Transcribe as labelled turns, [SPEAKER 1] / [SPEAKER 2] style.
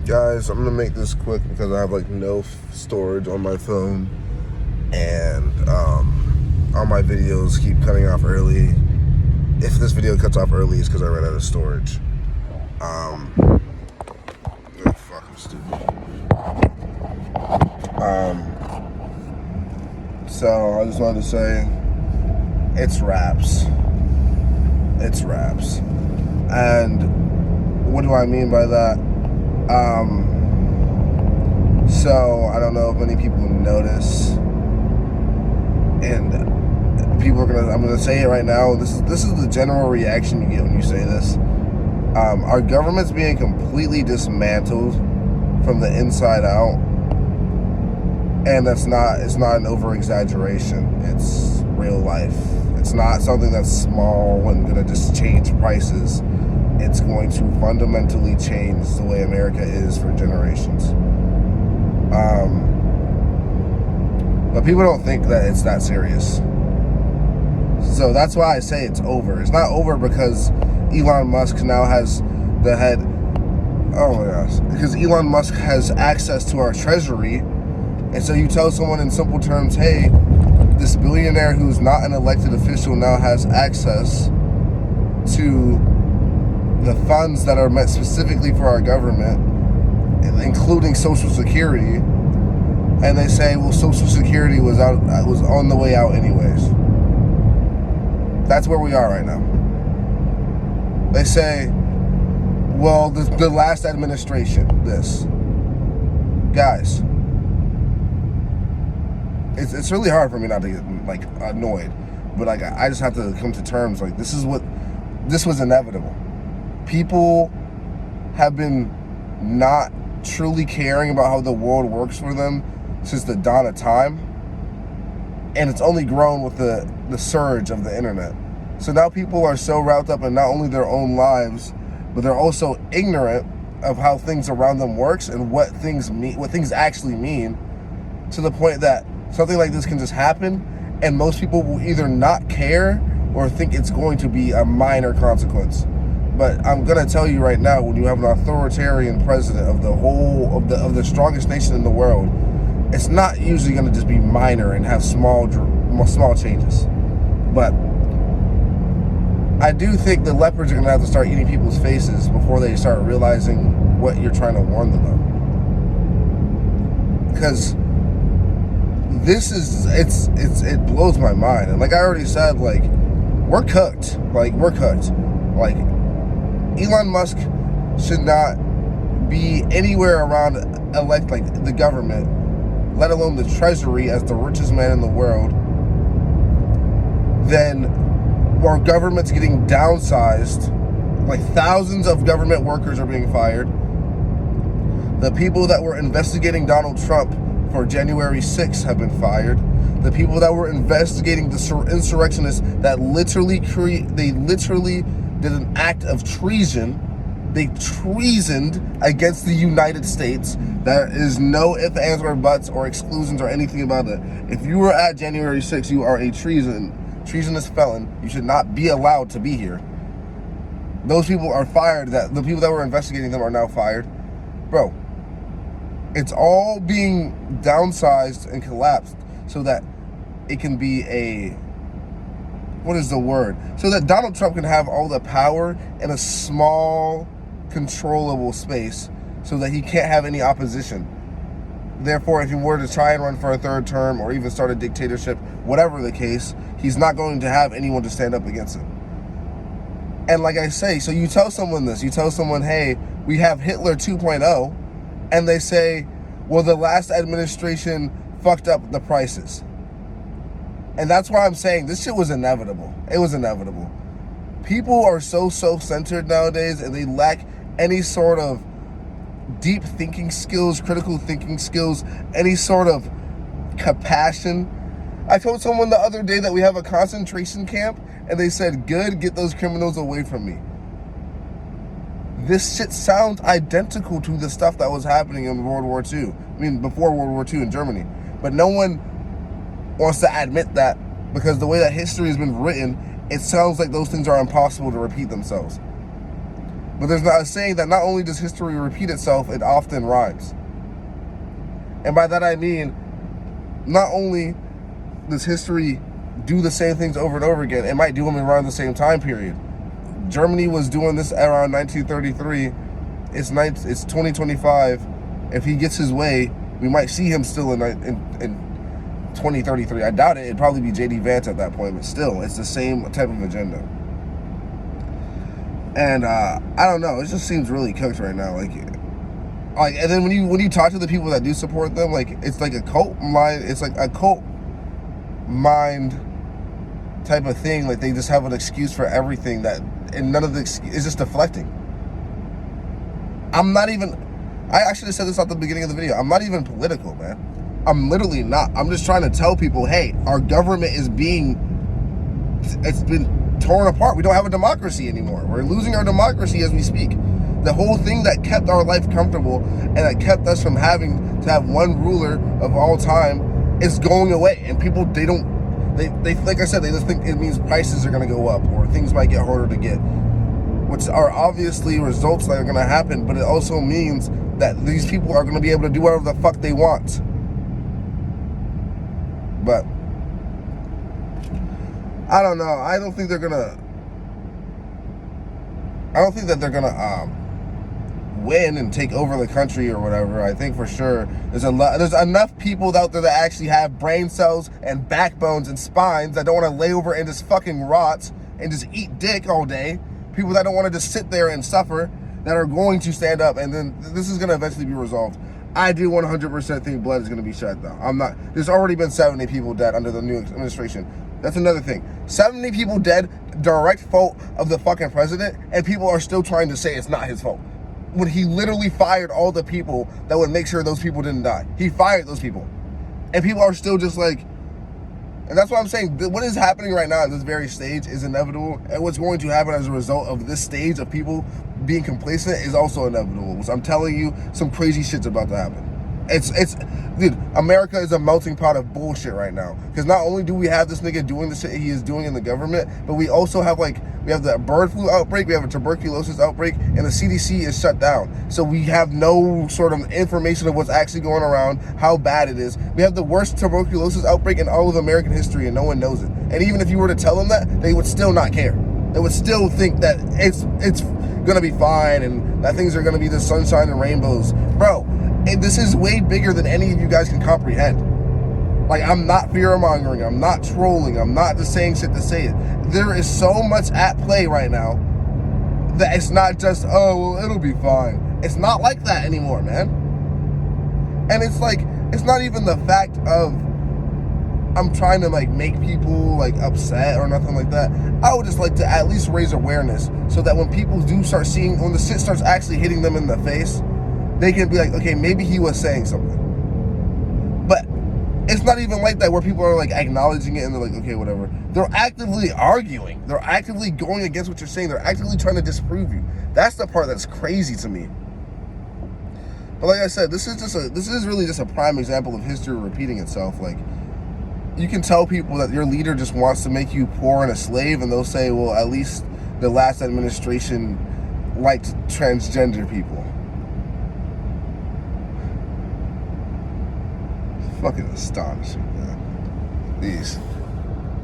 [SPEAKER 1] Guys, I'm gonna make this quick because I have like no storage on my phone, and all my videos keep cutting off early. If this video cuts off early, it's because I ran out of storage. Oh fuck, I'm stupid. So I just wanted to say, it's raps. It's raps. And what do I mean by that? So I don't know if many people notice, and I'm gonna say it right now. This is the general reaction you get when you say this. Our government's being completely dismantled from the inside out, and it's not an over exaggeration. It's real life. It's not something that's small and gonna just change prices. It's going to fundamentally change the way America is for generations. But people don't think that it's that serious. So that's why I say it's over. It's not over because Elon Musk now has the head. Oh my gosh. Because Elon Musk has access to our treasury. And so you tell someone in simple terms, hey, this billionaire who's not an elected official now has access to the funds that are meant specifically for our government, including Social Security, and they say, well, Social Security was on the way out anyways. That's where we are right now. They say, well, the last administration, this. Guys, it's really hard for me not to get like annoyed, but like I just have to come to terms like this was inevitable. People have been not truly caring about how the world works for them since the dawn of time, and it's only grown with the surge of the internet. So now people are so wrapped up in not only their own lives, but they're also ignorant of how things around them works and what things actually mean, to the point that something like this can just happen, and most people will either not care or think it's going to be a minor consequence. But I'm gonna tell you right now, when you have an authoritarian president of the strongest nation in the world, it's not usually gonna just be minor and have small changes. But I do think the leopards are gonna have to start eating people's faces before they start realizing what you're trying to warn them of. Because it blows my mind. And like I already said, like, we're cooked. Like, Elon Musk should not be anywhere around the government, let alone the treasury, as the richest man in the world. Then our government's getting downsized. Like, thousands of government workers are being fired. The people that were investigating Donald Trump for January 6th have been fired. The people that were investigating the insurrectionists that literally did an act of treason. They treasoned against the United States. There is no ifs, ands, or buts, or exclusions, or anything about it. If you were at January 6th, you are a treasonous felon. You should not be allowed to be here. Those people are fired. The people that were investigating them are now fired. Bro, it's all being downsized and collapsed so that it can be so that Donald Trump can have all the power in a small, controllable space so that he can't have any opposition. Therefore, if he were to try and run for a third term or even start a dictatorship, whatever the case, he's not going to have anyone to stand up against him. And like I say, so you tell someone this, hey, we have Hitler 2.0, and they say, well, the last administration fucked up the prices. And that's why I'm saying this shit was inevitable. It was inevitable. People are so self-centered nowadays, and they lack any sort of deep thinking skills, critical thinking skills, any sort of compassion. I told someone the other day that we have a concentration camp, and they said, good, get those criminals away from me. This shit sounds identical to the stuff that was happening in World War II. I mean, before World War II in Germany. But no one wants to admit that, because the way that history has been written, it sounds like those things are impossible to repeat themselves. But there's not a saying that not only does history repeat itself, it often rhymes. And by that I mean, not only does history do the same things over and over again, it might do them around the same time period. Germany was doing this around 1933. It's 2025. If he gets his way, we might see him still in 2033. I doubt it. It'd probably be J.D. Vance at that point, but still, it's the same type of agenda. And I don't know. It just seems really cooked right now. Like, and then when you talk to the people that do support them, like, it's like a cult mind. It's like a cult mind type of thing. Like, they just have an excuse for everything and none of the is just deflecting. I should have said this at the beginning of the video. I'm not even political, man. I'm literally not. I'm just trying to tell people, hey, our government it's been torn apart. We don't have a democracy anymore. We're losing our democracy as we speak. The whole thing that kept our life comfortable and that kept us from having to have one ruler of all time is going away. And people, they like I said, they just think it means prices are going to go up or things might get harder to get, which are obviously results that are going to happen, but it also means that these people are going to be able to do whatever the fuck they want. But I don't know. I don't think that they're gonna win and take over the country or whatever. I think for sure there's enough people out there that actually have brain cells and backbones and spines that don't want to lay over and just fucking rot and just eat dick all day. People that don't want to just sit there and suffer, that are going to stand up, and then this is going to eventually be resolved. I do 100% think blood is going to be shed, though. There's already been 70 people dead under the new administration. That's another thing. 70 people dead, direct fault of the fucking president, and people are still trying to say it's not his fault. When he literally fired all the people that would make sure those people didn't die. He fired those people. And people are still just like, and that's what I'm saying. What is happening right now at this very stage is inevitable. And what's going to happen as a result of this stage of people being complacent is also inevitable. Which I'm telling you, some crazy shit's about to happen. Dude, America is a melting pot of bullshit right now. Because not only do we have this nigga doing the shit he is doing in the government, but we also have we have the bird flu outbreak, we have a tuberculosis outbreak, and the CDC is shut down. So we have no sort of information of what's actually going around, how bad it is. We have the worst tuberculosis outbreak in all of American history, and no one knows it. And even if you were to tell them that, they would still not care. They would still think that it's gonna be fine and that things are gonna be the sunshine and rainbows. Bro, and this is way bigger than any of you guys can comprehend. Like, I'm not fear-mongering, I'm not trolling, I'm not just saying shit to say it. There is so much at play right now that it's not just, oh, well, it'll be fine. It's not like that anymore, man. And it's like, it's not even the fact of I'm trying to make people upset or nothing like that. I would just like to at least raise awareness so that when people do start seeing, when the shit starts actually hitting them in the face, they can be like, okay, maybe he was saying something. But it's not even like that where people are acknowledging it and they're like, okay, whatever. They're actively arguing. They're actively going against what you're saying. They're actively trying to disprove you. That's the part that's crazy to me. But like I said, this is really just a prime example of history repeating itself. You can tell people that your leader just wants to make you poor and a slave, and they'll say, well, at least the last administration liked transgender people. Fucking astonishing, man. These